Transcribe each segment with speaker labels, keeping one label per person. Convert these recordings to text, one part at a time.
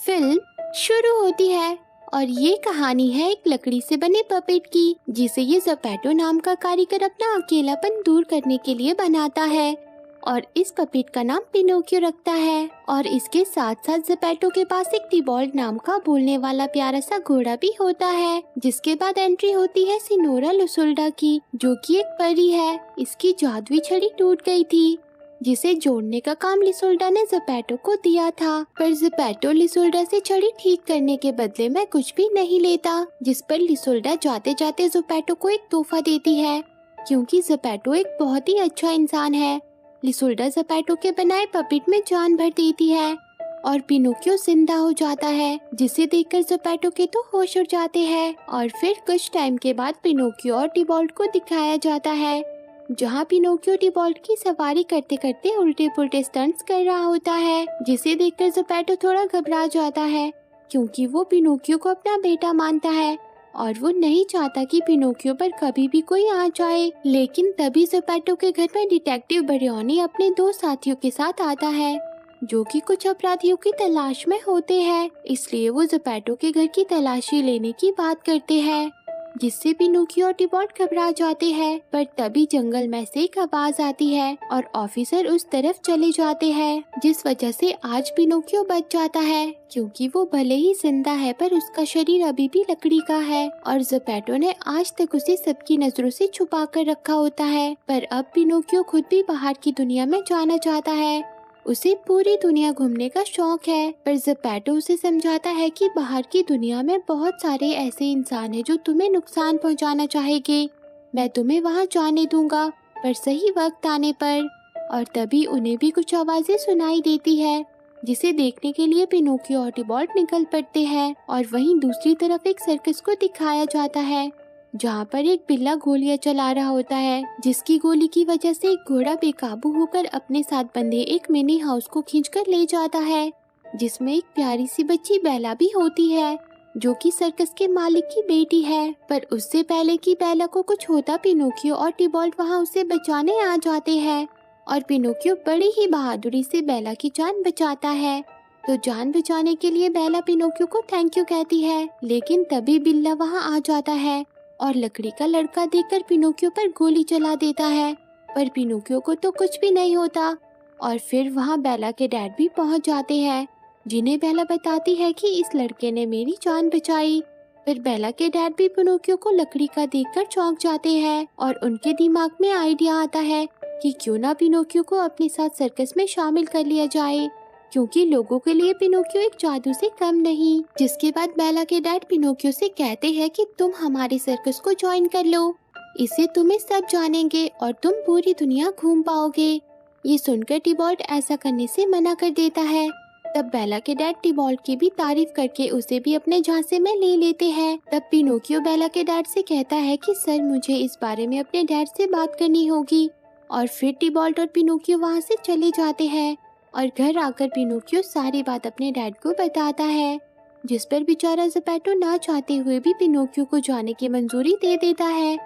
Speaker 1: Film शुरू होती है और ये कहानी है एक लकड़ी से बने पपेट की, जिसे ये ज़पेटो नाम का कारीगर अपना अकेलापन दूर करने के लिए बनाता है और इस पपेट का नाम पिनोकियो रखता है। और इसके साथ साथ ज़पेटो के पास एक टिबॉल्ट नाम का बोलने वाला प्यारा सा घोड़ा भी होता है। जिसके बाद एंट्री होती है सिनोरा लुसुल्डा की, जो कि एक परी है। इसकी जादुई छड़ी टूट गई थी, जिसे जोड़ने का काम लिसोल्डा ने ज़पेटो को दिया था, पर ज़पेटो लिसोल्डा से छड़ी ठीक करने के बदले में कुछ भी नहीं लेता। जिस पर लिसोल्डा जाते जाते ज़पेटो को एक तोहफा देती है, क्योंकि ज़पेटो एक बहुत ही अच्छा इंसान है। लिसोल्डा ज़पेटो के बनाए पपेट में जान भर देती है और पिनोकियो जिंदा हो जाता है, जिसे देखकर ज़पेटो के तो होश उड़ जाते हैं। और फिर कुछ टाइम के बाद पिनोकियो और टिबॉल्ट को दिखाया जाता है, जहाँ पिनोकियो टिबॉल्ट की सवारी करते करते उल्टे पुल्टे स्टंट्स कर रहा होता है, जिसे देखकर ज़पेटो थोड़ा घबरा जाता है, क्योंकि वो पिनोकियो को अपना बेटा मानता है और वो नहीं चाहता कि पिनोकियो पर कभी भी कोई आ जाए। लेकिन तभी ज़पेटो के घर में डिटेक्टिव बरियोनी अपने दो साथियों के साथ आता है, जो कि कुछ अपराधियों की तलाश में होते हैं। इसलिए वो ज़पेटो के घर की तलाशी लेने की बात करते हैं, जिससे पिनोकियो और टिबॉल्ट घबरा जाते हैं। पर तभी जंगल में से एक आवाज आती है और ऑफिसर उस तरफ चले जाते हैं, जिस वजह से आज पिनोकियो बच जाता है, क्योंकि वो भले ही जिंदा है पर उसका शरीर अभी भी लकड़ी का है और ज़पेटो ने आज तक उसे सबकी नजरों से छुपा कर रखा होता है। पर अब पिनोकियो खुद भी बाहर की दुनिया में जाना चाहता है। उसे पूरी दुनिया घूमने का शौक है, पर ज़पेटो उसे समझाता है कि बाहर की दुनिया में बहुत सारे ऐसे इंसान हैं जो तुम्हें नुकसान पहुंचाना चाहेंगे। मैं तुम्हें वहां जाने दूंगा, पर सही वक्त आने पर। और तभी उन्हें भी कुछ आवाजें सुनाई देती है, जिसे देखने के लिए पिनोकियो और टिबॉल्ट निकल पड़ते हैं। और वहीं दूसरी तरफ एक सर्कस को दिखाया जाता है, जहाँ पर एक बिल्ला गोलियां चला रहा होता है, जिसकी गोली की वजह से एक घोड़ा बेकाबू होकर अपने साथ बंधे एक मिनी हाउस को खींचकर ले जाता है, जिसमें एक प्यारी सी बच्ची बेला भी होती है, जो कि सर्कस के मालिक की बेटी है। पर उससे पहले कि बेला को कुछ होता, पिनोकियो और टिबॉल्ट वहाँ उसे बचाने आ जाते हैं और पिनोकियो बड़ी ही बहादुरी से बेला की जान बचाता है। तो जान बचाने के लिए बेला पिनोकियो को थैंक यू कहती है, लेकिन तभी बिल्ला वहाँ आ जाता है और लकड़ी का लड़का देखकर पिनोकियो पर गोली चला देता है। पर पिनोकियो को तो कुछ भी नहीं होता। और फिर वहाँ बेला के डैड भी पहुँच जाते हैं, जिन्हें बेला बताती है कि इस लड़के ने मेरी जान बचाई। फिर बेला के डैड भी पिनोकियो को लकड़ी का देखकर चौंक जाते हैं और उनके दिमाग में आइडिया आता है कि क्यों ना पिनोकियो को अपने साथ सर्कस में शामिल कर लिया जाए, क्योंकि लोगों के लिए पिनोकियो एक जादू से कम नहीं। जिसके बाद बेला के डैड पिनोकियो से कहते हैं कि तुम हमारे सर्कस को ज्वाइन कर लो, इससे तुम्हें सब जानेंगे और तुम पूरी दुनिया घूम पाओगे। ये सुनकर टिबॉल्ट ऐसा करने से मना कर देता है। तब बेला के डैड टिबॉल्ट की भी तारीफ करके उसे भी अपने झांसे में ले लेते हैं। तब पिनोकियो बेला के डैड से कहता है कि सर, मुझे इस बारे में अपने डैड से बात करनी होगी। और फिर टिबॉल्ट और पिनोकियो वहाँ से चले जाते हैं और घर आकर पिनोकियो सारी बात अपने डैड को बताता है, जिस पर बेचारा ज़पेटो ना चाहते हुए भी पिनोकियो को जाने की मंजूरी दे देता है,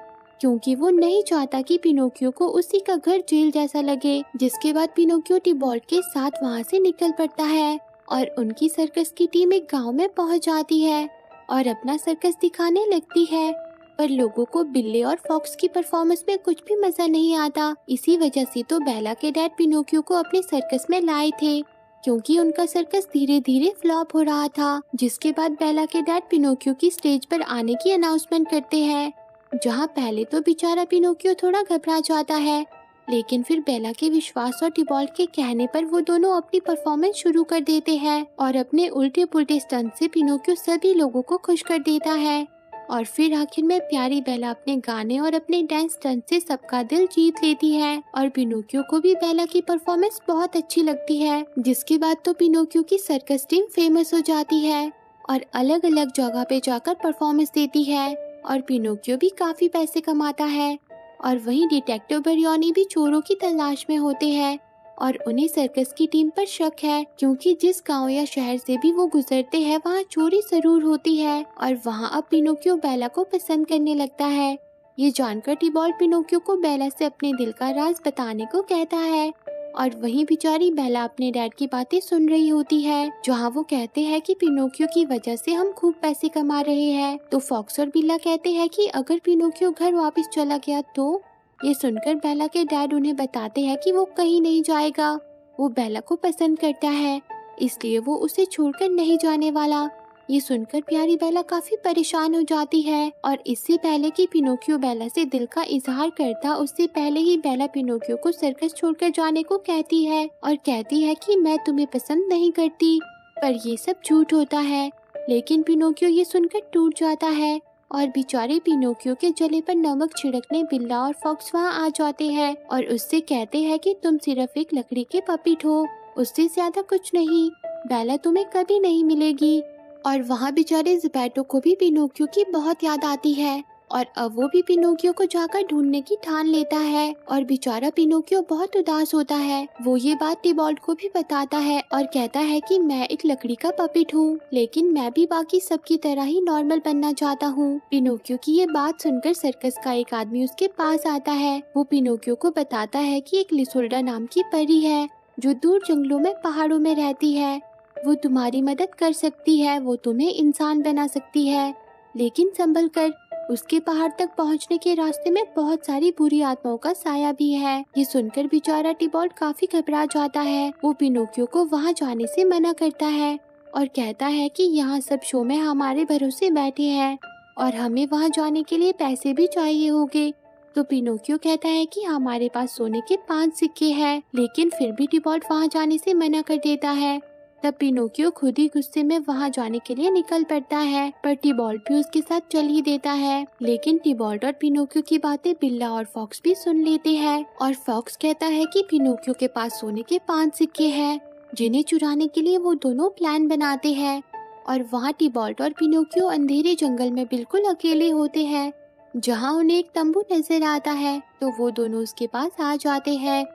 Speaker 1: क्योंकि वो नहीं चाहता कि पिनोकियो को उसी का घर जेल जैसा लगे। जिसके बाद पिनोकियो टिबॉल्ट के साथ वहाँ से निकल पड़ता है और उनकी सर्कस की टीम एक गाँव में पहुँच जाती है और अपना सर्कस दिखाने लगती है। पर लोगों को बिल्ले और फॉक्स की परफॉर्मेंस में कुछ भी मजा नहीं आता। इसी वजह से तो बेला के डैड पिनोकियो को अपने सर्कस में लाए थे, क्योंकि उनका सर्कस धीरे धीरे फ्लॉप हो रहा था। जिसके बाद बेला के डैड पिनोकियो की स्टेज पर आने की अनाउंसमेंट करते हैं, जहां पहले तो बेचारा पिनोकियो थोड़ा घबरा जाता है, लेकिन फिर बेला के विश्वास और टिबॉल्ट के कहने पर वो दोनों अपनी परफॉर्मेंस शुरू कर देते हैं और अपने उल्टे पुल्टे स्टंट से पिनोकियो सभी लोगों को खुश कर देता है। और फिर आखिर में प्यारी बेला अपने गाने और अपने डांस स्टंट से सबका दिल जीत लेती है और पिनोकियो को भी बेला की परफॉर्मेंस बहुत अच्छी लगती है। जिसके बाद तो पिनोकियो की सर्कस टीम फेमस हो जाती है और अलग अलग जगह पे जाकर परफॉर्मेंस देती है और पिनोकियो भी काफी पैसे कमाता है। और वहीं डिटेक्टिव बरियोनी भी चोरों की तलाश में होते हैं और उन्हें सर्कस की टीम पर शक है, क्योंकि जिस गांव या शहर से भी वो गुजरते हैं वहाँ चोरी जरूर होती है। और वहाँ अब पिनोकियो बेला को पसंद करने लगता है। ये जानकर टिबॉल्ट पिनोकियो को बेला से अपने दिल का राज बताने को कहता है, और वहीं बेचारी बेला अपने डैड की बातें सुन रही होती है, जहाँ वो कहते हैं कि पिनोकियो की वजह से हम खूब पैसे कमा रहे हैं। तो फॉक्स और बिल्ला कहते हैं कि अगर पिनोकियो घर वापस चला गया तो। ये सुनकर बेला के डैड उन्हें बताते हैं कि वो कहीं नहीं जाएगा, वो बेला को पसंद करता है, इसलिए वो उसे छोड़कर नहीं जाने वाला। ये सुनकर प्यारी बेला काफी परेशान हो जाती है और इससे पहले कि पिनोकियो बेला से दिल का इजहार करता, उससे पहले ही बेला पिनोकियो को सर्कस छोड़कर जाने को कहती है और कहती है कि मैं तुम्हें पसंद नहीं करती। पर ये सब झूठ होता है। लेकिन पिनोकियो ये सुनकर टूट जाता है और बेचारे पिनोकियो के जले पर नमक छिड़कने बिल्ला और फॉक्स वहाँ आ जाते हैं और उससे कहते हैं कि तुम सिर्फ एक लकड़ी के पपेट हो, उससे ज्यादा कुछ नहीं। बेला तुम्हें कभी नहीं मिलेगी। और वहाँ बेचारे ज़ेपेटो को भी पिनोकियो की बहुत याद आती है और अब वो भी पिनोकियो को जाकर ढूंढने की ठान लेता है और बेचारा पिनोकियो बहुत उदास होता है। वो ये बात टिबॉल्ट को भी बताता है और कहता है कि मैं एक लकड़ी का पपेट हूँ, लेकिन मैं भी बाकी सबकी तरह ही नॉर्मल बनना चाहता हूँ। पिनोकियो की ये बात सुनकर सर्कस का एक आदमी उसके पास आता है। वो पिनोकियो को बताता है कि एक लिसोल्डा नाम की परी है जो दूर जंगलों में पहाड़ों में रहती है। वो तुम्हारी मदद कर सकती है, वो तुम्हें इंसान बना सकती है, लेकिन संभल कर। उसके पहाड़ तक पहुंचने के रास्ते में बहुत सारी बुरी आत्माओं का साया भी है। ये सुनकर बेचारा टिबॉल्ट काफी घबरा जाता है। वो पिनोकियो को वहां जाने से मना करता है और कहता है कि यहाँ सब शो में हमारे भरोसे बैठे हैं और हमें वहां जाने के लिए पैसे भी चाहिए होंगे। तो पिनोकियो कहता है कि हमारे पास सोने के 5 सिक्के हैं, लेकिन फिर भी टिबॉल्ट वहां जाने से मना कर देता है। तब पिनोकियो खुद ही गुस्से में वहां जाने के लिए निकल पड़ता है, पर टिबॉल्ट भी उसके साथ चल ही देता है। लेकिन टिबॉल्ट और पिनोकियो की बातें बिल्ला और फॉक्स भी सुन लेते हैं और फॉक्स कहता है कि पिनोकियो के पास सोने के 5 सिक्के हैं, जिन्हें चुराने के लिए वो दोनों प्लान बनाते हैं। और वहाँ टिबॉल्ट और पिनोकियो अंधेरे जंगल में बिल्कुल अकेले होते हैं, जहाँ उन्हें एक तंबू नजर आता है। तो वो दोनों उसके पास आ जाते हैं।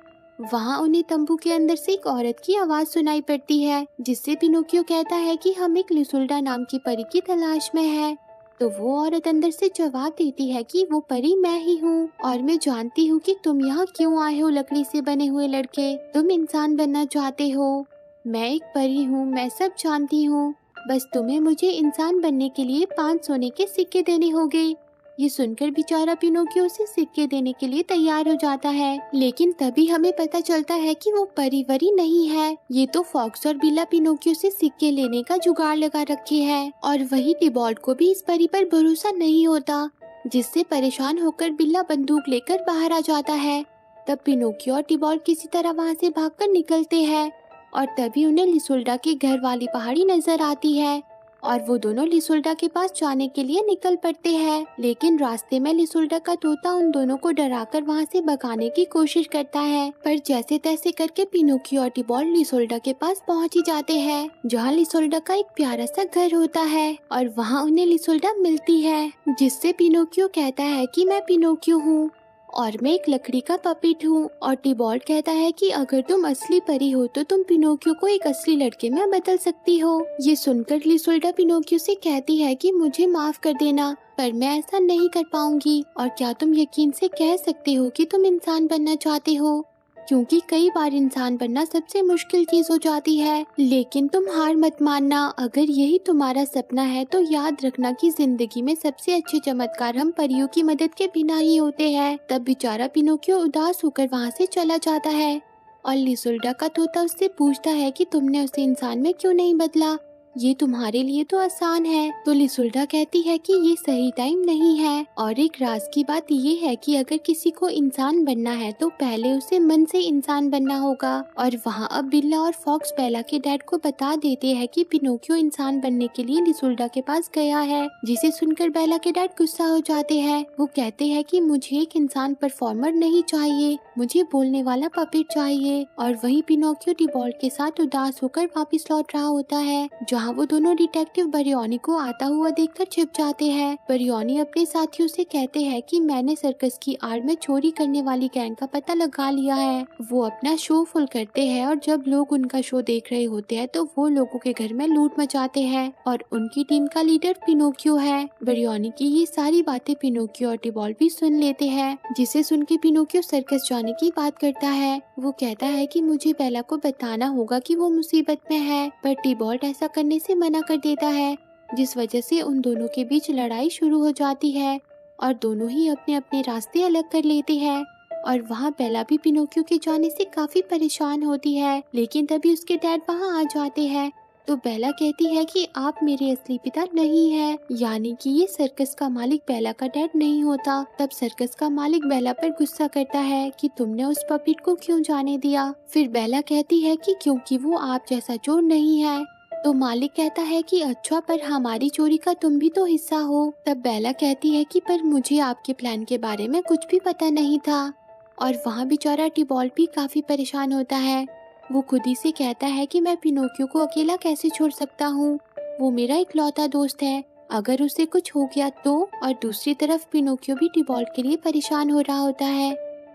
Speaker 1: वहाँ उन्हें तंबू के अंदर से एक औरत की आवाज सुनाई पड़ती है, जिससे पिनोकियो कहता है कि हम एक लिसोल्डा नाम की परी की तलाश में है। तो वो औरत अंदर से जवाब देती है कि वो परी मैं ही हूँ और मैं जानती हूँ कि तुम यहाँ क्यों आए हो लकड़ी से बने हुए लड़के, तुम इंसान बनना चाहते हो। मैं एक परी हूँ, मैं सब जानती हूँ, बस तुम्हें मुझे इंसान बनने के लिए 5 सोने के सिक्के देने होंगे। ये सुनकर बेचारा पिनोकियो उसे सिक्के देने के लिए तैयार हो जाता है, लेकिन तभी हमें पता चलता है कि वो परी नहीं है। ये तो फॉक्स और बिल्ला पिनोकियो से सिक्के लेने का जुगाड़ लगा रखे है और वही टिबॉल्ट को भी इस परी पर भरोसा नहीं होता, जिससे परेशान होकर बिल्ला बंदूक लेकर बाहर आ जाता है। तब पिनोकियो और टिबॉल्ट किसी तरह वहाँ से भागकर निकलते हैं और तभी उन्हें लिसोल्डा के घर वाली पहाड़ी नजर आती है और वो दोनों लिसोल्डा के पास जाने के लिए निकल पड़ते हैं। लेकिन रास्ते में लिसोल्डा का तोता उन दोनों को डराकर वहाँ से भगाने की कोशिश करता है, पर जैसे तैसे करके पिनोकियो और टिबॉल्ट लिसोल्डा के पास पहुँच ही जाते हैं, जहाँ लिसोल्डा का एक प्यारा सा घर होता है और वहाँ उन्हें लिसोल्डा मिलती है, जिससे पिनोकियो कहता है कि मैं पिनोकियो हूँ और मैं एक लकड़ी का पपेट हूँ। और टिबॉल्ट कहता है कि अगर तुम असली परी हो तो तुम पिनोकियो को एक असली लड़के में बदल सकती हो। ये सुनकर लिसोल्डा पिनोकियो से कहती है कि मुझे माफ कर देना, पर मैं ऐसा नहीं कर पाऊंगी। और क्या तुम यकीन से कह सकते हो कि तुम इंसान बनना चाहते हो, क्योंकि कई बार इंसान बनना सबसे मुश्किल चीज हो जाती है। लेकिन तुम हार मत मानना, अगर यही तुम्हारा सपना है तो याद रखना कि जिंदगी में सबसे अच्छे चमत्कार हम परियों की मदद के बिना ही होते हैं। तब बेचारा पिनोकियो उदास होकर वहाँ से चला जाता है और लिसोल्डा का तोता उससे पूछता है कि तुमने उसे इंसान में क्यों नहीं बदला, ये तुम्हारे लिए तो आसान है। तो लिसोल्डा कहती है कि ये सही टाइम नहीं है और एक राज की बात ये है कि अगर किसी को इंसान बनना है तो पहले उसे मन से इंसान बनना होगा। और वहाँ अब बिल्ला और फॉक्स बेला के डैड को बता देते हैं कि पिनोकियो इंसान बनने के लिए लिसोल्डा के पास गया है, जिसे सुनकर बेला के डैड गुस्सा हो जाते हैं। वो कहते हैं कि मुझे एक इंसान परफॉर्मर नहीं चाहिए, मुझे बोलने वाला पपेट चाहिए। और वही पिनोकियो टिबॉल्ट के साथ उदास होकर वापस लौट रहा होता है, जहाँ जहाँ वो दोनों डिटेक्टिव ब्रियोनी को आता हुआ देखकर छिप जाते हैं। ब्रियोनी अपने साथियों से कहते हैं कि मैंने सर्कस की आड़ में चोरी करने वाली गैंग का पता लगा लिया है। वो अपना शो फुल करते हैं और जब लोग उनका शो देख रहे होते हैं तो वो लोगों के घर में लूट मचाते हैं और उनकी टीम का लीडर पिनोकियो है। ब्रियोनी की ये सारी बातें पिनोकियो और टिबॉल्ट भी सुन लेते हैं, जिसे सुन के पिनोकियो सर्कस जाने की बात करता है। वो कहता है कि मुझे बेला को बताना होगा कि वो मुसीबत में है, पर टिबॉल्ट ऐसा करने से मना कर देता है, जिस वजह से उन दोनों के बीच लड़ाई शुरू हो जाती है और दोनों ही अपने अपने रास्ते अलग कर लेते हैं। और वहाँ बेला भी पिनोकियो के जाने से काफी परेशान होती है, लेकिन तभी उसके डैड वहाँ आ जाते हैं। तो बेला कहती है कि आप मेरे असली पिता नहीं हैं, यानी कि ये सर्कस का मालिक बेला का डैड नहीं होता। तब सर्कस का मालिक बेला पर गुस्सा करता है कि तुमने उस पपिट को क्यों जाने दिया। फिर बेला कहती है कि क्योंकि वो आप जैसा चोर नहीं है। तो मालिक कहता है कि अच्छा, पर हमारी चोरी का तुम भी तो हिस्सा हो। तब बेला कहती है कि पर मुझे आपके प्लान के बारे में कुछ भी पता नहीं था। और वहाँ बेचारा टिबॉल्ट भी काफी परेशान होता है। वो खुद ही से कहता है कि मैं पिनोकियो को अकेला कैसे छोड़ सकता हूँ, वो मेरा इकलौता दोस्त है, अगर उसे कुछ हो गया तो। और दूसरी तरफ पिनोकियो भी टिबॉल्ट के लिए परेशान हो रहा होता है,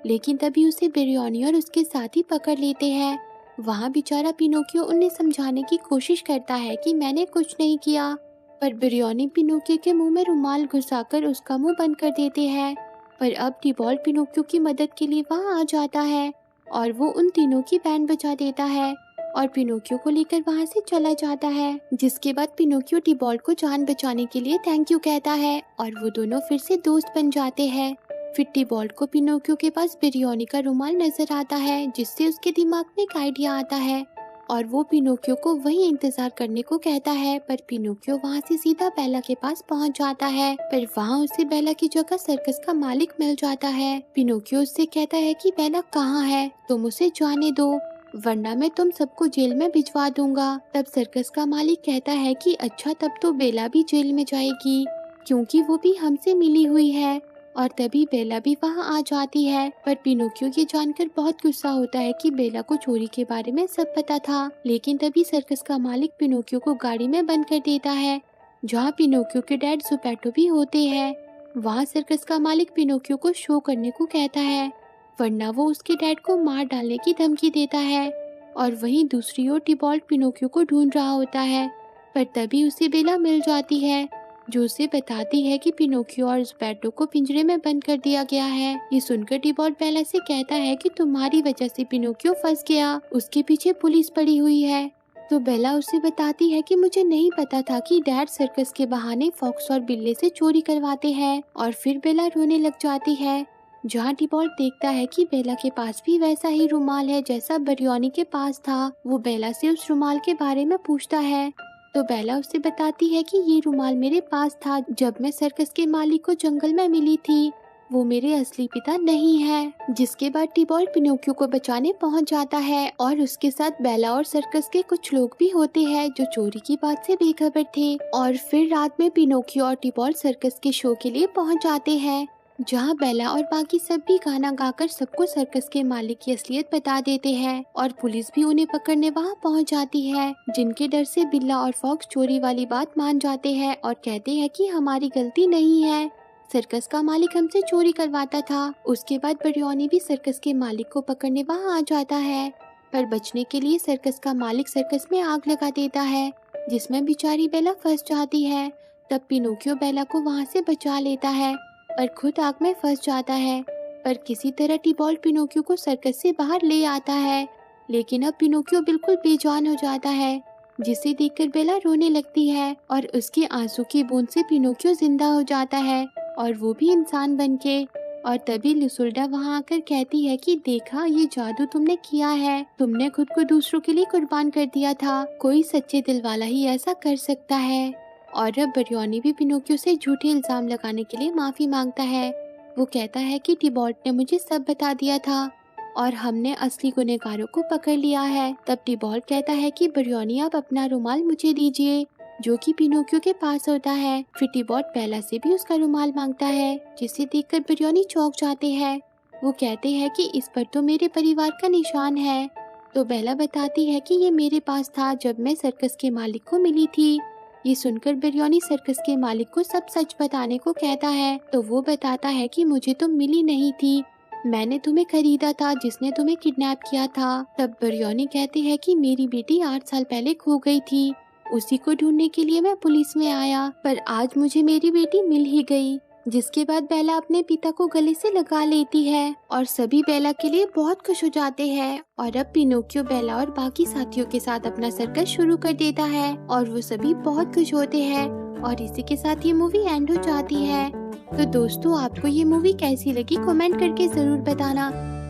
Speaker 1: लेकिन तभी उसे ब्रियोनी और उसके साथी पकड़ लेते हैं। वहाँ बेचारा पिनोकियो उन्हें समझाने की कोशिश करता है कि मैंने कुछ नहीं किया, पर ब्रियोनी पिनोकियो के मुंह में रुमाल घुसाकर उसका मुंह बंद कर देते हैं। पर अब टिबॉल्ट पिनोकियो की मदद के लिए वहाँ आ जाता है और वो उन तीनों की बैंड बजा देता है और पिनोकियो को लेकर वहाँ से चला जाता है। जिसके बाद पिनोकियो टिबॉल्ट को जान बचाने के लिए थैंक यू कहता है और वो दोनों फिर से दोस्त बन जाते हैं। फिर टिबॉल्ट को पिनोकियो के पास ब्रियोनी का रुमाल नजर आता है, जिससे उसके दिमाग में एक आइडिया आता है और वो पिनोकियो को वहीं इंतजार करने को कहता है। पर पिनोकियो वहाँ से सीधा बेला के पास पहुँच जाता है, पर वहाँ उसे बेला की जगह सर्कस का मालिक मिल जाता है। पिनोकियो उससे कहता है कि बेला कहाँ है, तुम उसे जाने दो वरना मैं तुम सबको जेल में भिजवा दूंगा। तब सर्कस का मालिक कहता है कि अच्छा, तब तो बेला भी जेल में जाएगी क्योंकि वो भी हमसे मिली हुई है। और तभी बेला भी वहाँ आ जाती है, पर पिनोकियो ये जानकर बहुत गुस्सा होता है कि बेला को चोरी के बारे में सब पता था। लेकिन तभी सर्कस का मालिक पिनोकियो को गाड़ी में बंद कर देता है, जहाँ पिनोकियो के डैड जुपेटो भी होते हैं। वहाँ सर्कस का मालिक पिनोकियो को शो करने को कहता है, वरना वो उसके डैड को मार डालने की धमकी देता है। और वहीं दूसरी ओर टिबॉल्ट पिनोकियो को ढूंढ रहा होता है, पर तभी उसे बेला मिल जाती है, जो उसे बताती है कि पिनोकियो और जुपेटो को पिंजरे में बंद कर दिया गया है। ये सुनकर टिबॉल्ट बेला से कहता है कि तुम्हारी वजह से पिनोकियो फंस गया, उसके पीछे पुलिस पड़ी हुई है। तो बेला उसे बताती है कि मुझे नहीं पता था कि डैड सर्कस के बहाने फॉक्स और बिल्ले से चोरी करवाते हैं। और फिर बेला रोने लग जाती है, जहाँ टिबॉल्ट देखता है कि बेला के पास भी वैसा ही रुमाल है जैसा ब्रियोनी के पास था। वो बेला से उस रुमाल के बारे में पूछता है, तो बेला उसे बताती है कि ये रुमाल मेरे पास था जब मैं सर्कस के मालिक को जंगल में मिली थी, वो मेरे असली पिता नहीं है। जिसके बाद टिबॉल्ट पिनोकियो को बचाने पहुंच जाता है और उसके साथ बेला और सर्कस के कुछ लोग भी होते हैं जो चोरी की बात से बेखबर थे। और फिर रात में पिनोकियो और टिबॉल्ट सर्कस के शो के लिए पहुंच जाते हैं, जहां बेला और बाकी सब भी गाना गाकर सबको सर्कस के मालिक की असलियत बता देते हैं। और पुलिस भी उन्हें पकड़ने वहां पहुंच जाती है, जिनके डर से बिल्ला और फॉक्स चोरी वाली बात मान जाते हैं और कहते हैं कि हमारी गलती नहीं है, सर्कस का मालिक हमसे चोरी करवाता था। उसके बाद ब्रियोनी भी सर्कस के मालिक को पकड़ने वहां आ जाता है, पर बचने के लिए सर्कस का मालिक सर्कस में आग लगा देता है, जिसमें बेचारी बेला फंस जाती है। तब पिनोकियो बेला को वहां से बचा लेता है, पर खुद आग में फंस जाता है। पर किसी तरह टिबॉल्ट पिनोकियो को सर्कस से बाहर ले आता है, लेकिन अब पिनोकियो बिल्कुल बेजान हो जाता है, जिसे देखकर बेला रोने लगती है और उसके आंसू की बूंद से पिनोकियो जिंदा हो जाता है और वो भी इंसान बनके। और तभी लुसुल्डा वहाँ आकर कहती है कि देखा, ये जादू तुमने किया है, तुमने खुद को दूसरों के लिए कुर्बान कर दिया था, कोई सच्चे दिल वाला ही ऐसा कर सकता है। और अब ब्रियोनी भी पिनोकियो से झूठे इल्जाम लगाने के लिए माफी मांगता है। वो कहता है कि टिबॉल्ट ने मुझे सब बता दिया था और हमने असली गुनहगारों को पकड़ लिया है। तब टिबॉल्ट कहता है कि ब्रियोनी, आप अपना रुमाल मुझे दीजिए, जो कि पिनोकियो के पास होता है। फिर टिबॉल्ट बेला से भी उसका रुमाल मांगता है, जिसे देखकर ब्रियोनी चौंक जाते हैं। वो कहते हैं कि इस पर तो मेरे परिवार का निशान है। तो बेला बताती है कि ये मेरे पास था जब मैं सर्कस के मालिक को मिली थी। ये सुनकर बिरयानी सर्कस के मालिक को सब सच बताने को कहता है। तो वो बताता है कि मुझे तुम मिली नहीं थी, मैंने तुम्हें खरीदा था जिसने तुम्हें किडनैप किया था। तब बिरयानी कहते हैं कि मेरी बेटी 8 साल पहले खो गई थी, उसी को ढूंढने के लिए मैं पुलिस में आया, पर आज मुझे मेरी बेटी मिल ही गई। जिसके बाद बेला अपने पिता को गले से लगा लेती है और सभी बेला के लिए बहुत खुश हो जाते हैं। और अब पिनोकियो बेला और बाकी साथियों के साथ अपना सर्कस शुरू कर देता है और वो सभी बहुत खुश होते हैं। और इसी के साथ ये मूवी एंड हो जाती है। तो दोस्तों, आपको ये मूवी कैसी लगी कमेंट करके जरूर बताना।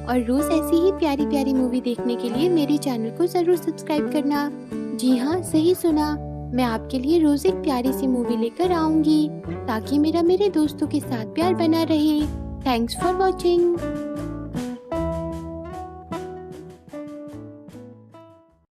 Speaker 1: और रोज ऐसी ही प्यारी प्यारी मूवी देखने के लिए मेरे चैनल को जरूर सब्सक्राइब करना। जी हाँ, सही सुना, मैं आपके लिए रोज एक प्यारी सी मूवी लेकर आऊंगी ताकि मेरे दोस्तों के साथ प्यार बना रहे। Thanks for watching.